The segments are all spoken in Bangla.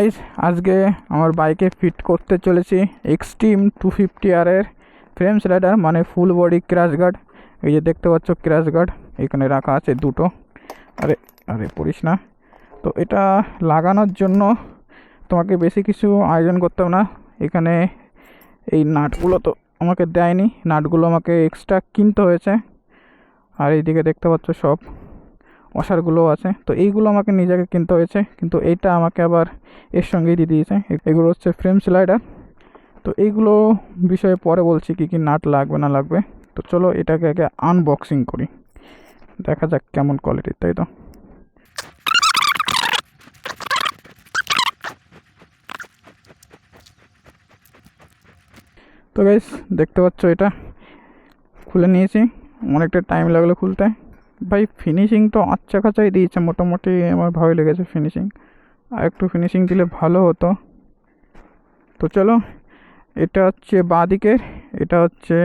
গাইস আজকে আমার বাইকে ফিট করতে চলেছি এক্সট্রিম 250R এর ফ্রেম স্লাইডার মানে ফুল বডি ক্র্যাশ গার্ড। এই যে দেখতে পাচ্ছ ক্র্যাশ গার্ড এখানে রাখা আছে দুটো। আরে আরে পড়িস না। তো এটা লাগানোর জন্য তোমাকে বেশি কিছু আয়োজন করতে হবে না। এখানে এই নাটগুলো তো আমাকে দেয়নি, নাটগুলো আমাকে এক্সট্রা কিনতে হয়েছে। আর এইদিকে দেখতে পাচ্ছ সব ওয়াশারগুলো আছে, তো এইগুলো আমাকে নিজেকে কিনতে হয়েছে, কিন্তু এইটা আমাকে আবার এর সঙ্গেই দিয়ে দিয়েছে। এগুলো হচ্ছে ফ্রেম স্লাইডার। তো এইগুলো বিষয়ে পরে বলছি কী কী নাট লাগবে না লাগবে। তো চলো এটাকে আগে আনবক্সিং করি, দেখা যাক কেমন কোয়ালিটির, তাই তো। তো গাইস দেখতে পাচ্ছ এটা খুলে নিয়েছি, অনেকটা টাইম লাগলো খুলতে। ভাই ফিনিশিং তো আচ্ছা খাঁচাই দিয়েছে, মোটামুটি আমার ভালোই লেগেছে ফিনিশিং। আর একটু ফিনিশিং দিলে ভালো হতো। তো চলো, এটা হচ্ছে বাঁ দিকের, এটা হচ্ছে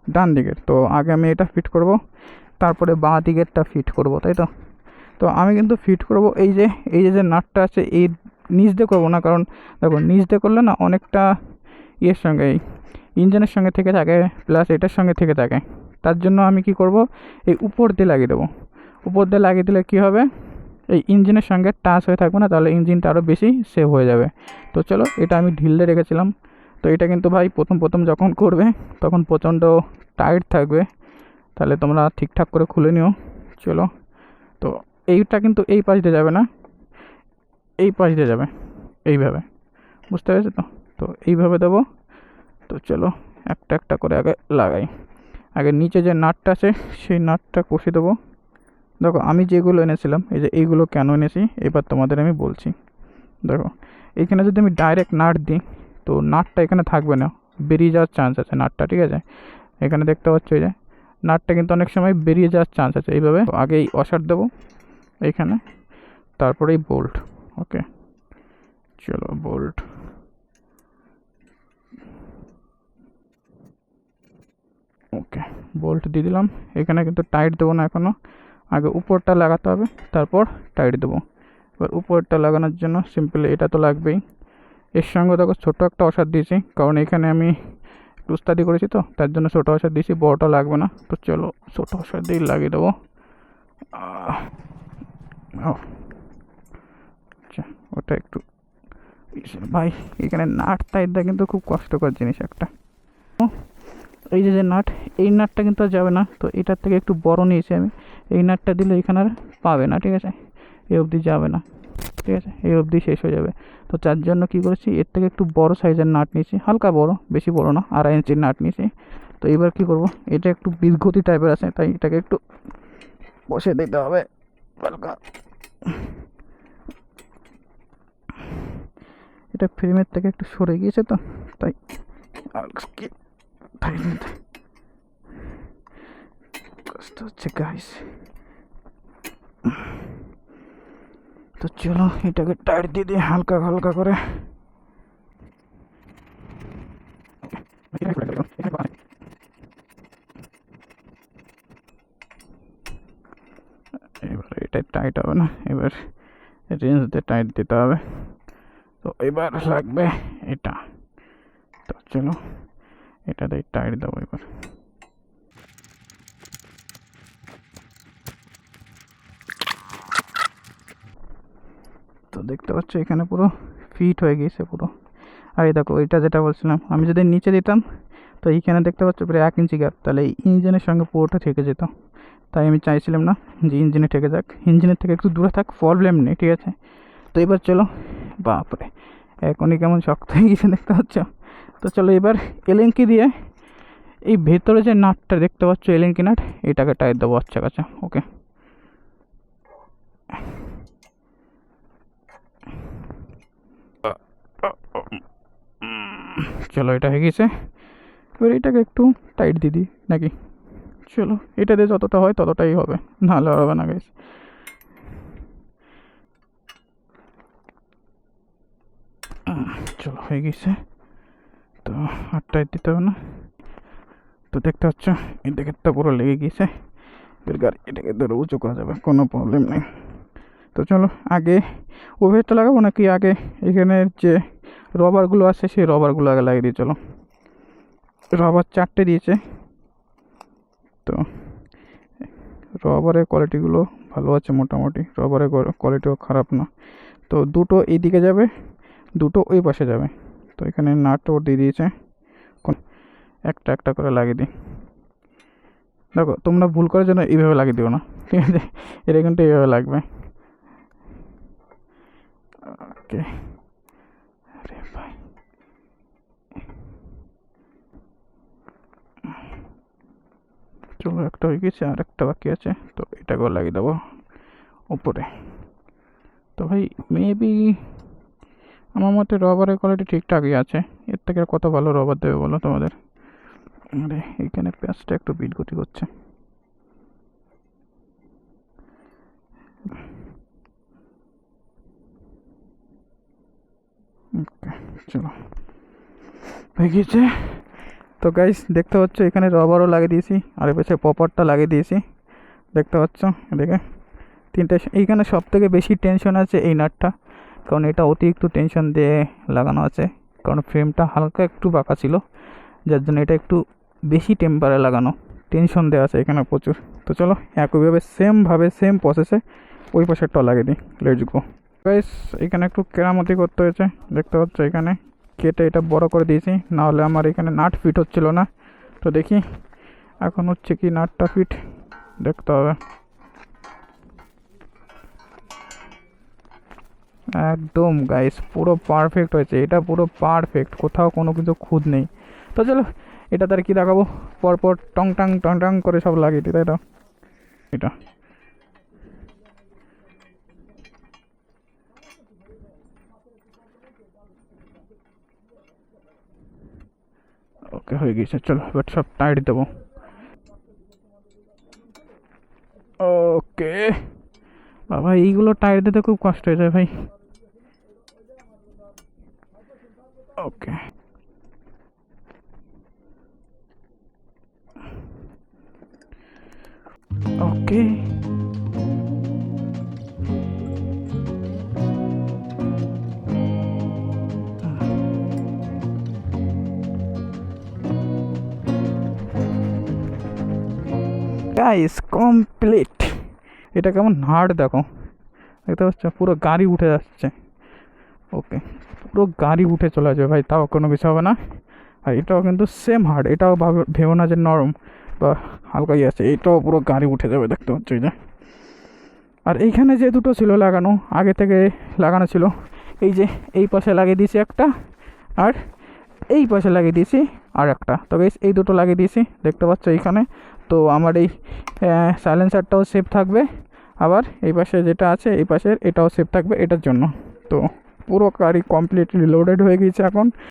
ডান দিকের। তো আগে আমি এটা ফিট করব, তারপরে বাঁ দিকেরটা ফিট করব, তাই তো। তো আমি কিন্তু ফিট করব এই যে নাটটা আছে এই নিচ দিয়ে করবো না, কারণ দেখো নিচ দিয়ে করলে না অনেকটা ইয়ের সঙ্গে ইঞ্জিনের সঙ্গে থেকে থাকে, প্লাস এটার সঙ্গে থেকে থাকে। তার জন্য আমি কি করব, এই উপর দিয়ে লাগিয়ে দেবো। উপর দিয়ে লাগিয়ে দিলে কী হবে, এই ইঞ্জিনের সঙ্গে টাচ হয়ে থাকবে না, তাহলে ইঞ্জিনটা আরও বেশি সেভ হয়ে যাবে। তো চলো, এটা আমি ঢিলে রেখেছিলাম। তো এটা কিন্তু ভাই প্রথম যখন করবে তখন প্রচণ্ড টাইট থাকবে, তাহলে তোমরা ঠিকঠাক করে খুলে নিও। চলো, তো এইটা কিন্তু এই পাশ দিয়ে যাবে না, এই পাশ দিয়ে যাবে, এইভাবে, বুঝতে পেরেছো তো। তো এইভাবে দেবো। তো চলো একটা একটা করে আগে লাগাই। আগে নিচে যে নাটটা আছে সেই নাটটা কষে দেবো। দেখো আমি যেগুলো এনেছিলাম, এই যে এইগুলো কেন এনেছি এবার তোমাদের আমি বলছি। দেখো এইখানে যদি আমি ডাইরেক্ট নাট দিই তো নাটটা এখানে থাকবে না, বেরিয়ে যাওয়ার চান্স আছে নাটটা, ঠিক আছে। এখানে দেখতে পাচ্ছ এই যে নাটটা কিন্তু অনেক সময় বেরিয়ে যাওয়ার চান্স আছে। এইভাবে আগেই ওয়াশার দেবো এইখানে, তারপরেই বোল্ট। ওকে চলো বোল্ট, ওকে বোল্ট দিয়ে দিলাম। এখানে কিন্তু টাইট দেবো না এখনও, আগে উপরটা লাগাতে হবে তারপর টাইট দেবো। এবার উপরটা লাগানোর জন্য সিম্পলি এটা তো লাগবেই। এর সঙ্গে দেখো ছোটো একটা ওষার দিয়েছি, কারণ এখানে আমি একটু উস্তাদি করেছি, তো তার জন্য ছোটো ওষার দিয়েছি, বড়টা লাগবে না। তো চলো ছোটো ওষার দিয়ে লাগিয়ে দেবো। আচ্ছা ওটা একটু ভাই, এখানে নাট টাইট দেওয়া কিন্তু খুব কষ্টকর জিনিস একটা। এই যে নাট, এই নাটটা কিন্তু আর যাবে না, তো এটার থেকে একটু বড় নিয়েছি আমি। এই নাটটা দিলে এখানে আর পাবে না, ঠিক আছে, এই অবধি যাবে না, ঠিক আছে, এই অবধি শেষ হয়ে যাবে। তো তার জন্য কী করেছি, এর থেকে একটু বড় সাইজের নাট নিয়েছি, হালকা বড়, বেশি বড় না, 2.5 ইঞ্চির নাট নিয়েছি। তো এবার কী করব, এটা একটু বিদঘটি টাইপের আছে, তাই এটাকে একটু বসে দিতে হবে হালকা। এটা ফ্রেমের থেকে একটু সরে গিয়েছে, তো তাই কষ্ট হচ্ছে গাইস। তো চলো এটাকে টাইট দিয়ে দিই হালকা হালকা করে। এবার এটা টাইট হবে না, এবার রেঞ্জ দিয়ে টাইট দিতে হবে। তো এবার লাগবে এটা। তো চলো এটা দিয়ে টাইট দেবো এবার। তো দেখতে পাচ্ছ এখানে পুরো ফিট হয়ে গিয়েছে পুরো। আর এই দেখো এটা যেটা বলছিলাম, আমি যদি নিচে দিতাম তো এইখানে দেখতে পাচ্ছ প্রায় 1 ইঞ্চি গ্যাপ, তাহলে এই ইঞ্জিনের সঙ্গে পুরোটা থেকে যেত। তাই আমি চাইছিলাম না যে ইঞ্জিনে থেকে যাক, ইঞ্জিনের থেকে একটু দূরে থাক, প্রবলেম নেই, ঠিক আছে। তো এবার চলো, বাপরে এখনই কেমন শক্ত হয়ে গেছে দেখতে পাচ্ছ। তো চলো এবার এলেঙ্কি দিয়ে এই ভেতরে যে নাটটা দেখতে পাচ্ছ এলেঙ্কি নাট, এটাকে টাইট দেবো আচ্ছা কাছে। ওকে চলো এটা হয়ে গেছে। এবার এটাকে একটু টাইট দিয়ে দিই নাকি। চলো এটা দিয়ে যতটা হয় ততটাই হবে, নাহলে হবে না গাইস। চলো হয়ে গেছে, তো আর টাইট দিতে হবে না। তো দেখতে পাচ্ছ এই দিকেরটা পুরো লেগে গিয়েছে। এবার গাড়ি এটাকে ধরে উঁচু করা যাবে, কোনো প্রবলেম নেই। তো চলো আগে ওভেরটা লাগাবো নাকি আগে এখানের যে রবারগুলো আছে সেই রবারগুলো আগে লাগিয়ে দিই। চলো, রবার 4টে দিয়েছে, তো রবারের কোয়ালিটিগুলো ভালো আছে মোটামুটি, রবারের কোয়ালিটিও খারাপ না। তো দুটো এইদিকে যাবে, দুটো ওই পাশে যাবে। তো এখানে নাটও দিয়ে দিয়েছে, একটা একটা করে লাগিয়ে দিই। দেখো তোমরা ভুল করার জন্য এইভাবে লাগিয়ে দিও না, ঠিক আছে? এটা কিন্তু এইভাবে লাগবে। ওকে, আরে ভাই চলো, একটা হয়ে গেছে আর একটা বাকি আছে, তো এটাকেও লাগিয়ে দেবো উপরে। তো ভাই মেবি আমার মতে রবারের কোয়ালিটি ঠিকঠাকই আছে, এর থেকে আর কত ভালো রবার দেবে বলো তোমাদের? আরে এইখানে প্যাঁচটা একটু বিটগতি করছে। ওকে চলো, হয়ে গিয়েছে। তো গাইস দেখতে পাচ্ছ এখানে রবারও লাগিয়ে দিয়েছি, আর এ পাশে পপারটা লাগিয়ে দিয়েছি, দেখতে পাচ্ছ এদিকে তিনটে। এইখানে সব থেকে বেশি টেনশন আছে এই নাটটা, কারণ এটা অতিরিক্ত টেনশন দিয়ে লাগানো আছে, কারণ ফ্রেমটা হালকা একটু বাঁকা ছিল, যার জন্য এটা একটু বেশি টেম্পারে লাগানো, টেনশন দেওয়া আছে এখানে প্রচুর। তো চলো একইভাবে সেমভাবে সেম প্রসেসে ওই পাশেরটা লাগিয়ে দিই। লেটস গো গাইস, এখানে একটু কেরামতি করতে হয়েছে, দেখতে পাচ্ছ এখানে কেটে এটা বড় করে দিয়েছি, নাহলে আমার এখানে নাট ফিট হচ্ছিল না। তো দেখি এখন হচ্ছে কি নাটটা ফিট, দেখতে হবে। একদম গাইস পুরো পারফেক্ট হয়েছে, এটা পুরো পারফেক্ট, কোথাও কোনো কিছু খুঁত নেই। তো চলো এটা তার কি দেখাবো, পরপর টং টাং করে সব লাগিয়ে দিই, তাই তো? এটা ওকে হয়ে গেছে, চলো এবার সব টাইট দেবো। ওকে বাবা, এইগুলো টাইট দিতে খুব কষ্ট হয়ে যায় ভাই। ওকে ওকে গাইস কমপ্লিট। এটা কেমন হার্ড দেখো, দেখতে পাচ্ছ পুরো গাড়ি উঠে যাচ্ছে। ওকে পুরো গাড়ি উঠে চলে যাবে ভাই, তাও কোনো কিছু হবে না। আর এটাও কিন্তু সেম হার্ড, এটাও ভেবো না যে নরম বা হালকাই আছে, এটাও পুরো গাড়ি উঠে যাবে, দেখতে পাচ্ছ এই যে। আর এইখানে যে দুটো ছিল লাগানো, আগে থেকে লাগানো ছিল, এই যে এই পাশে লাগিয়ে দিয়েছি একটা, আর এই পাশে লাগিয়ে দিয়েছি আর একটা। তো গাইস এই দুটো লাগিয়ে দিয়েছি, দেখতে পাচ্ছ এইখানে। তো আমার এই সাইলেন্সারটাও সেফ থাকবে, আবার এই পাশে যেটা আছে এই পাশের এটাও সেফ থাকবে এটার জন্য। তো পুরো গাড়ি কমপ্লিটলি লোডেড হয়ে গিয়েছে এখন।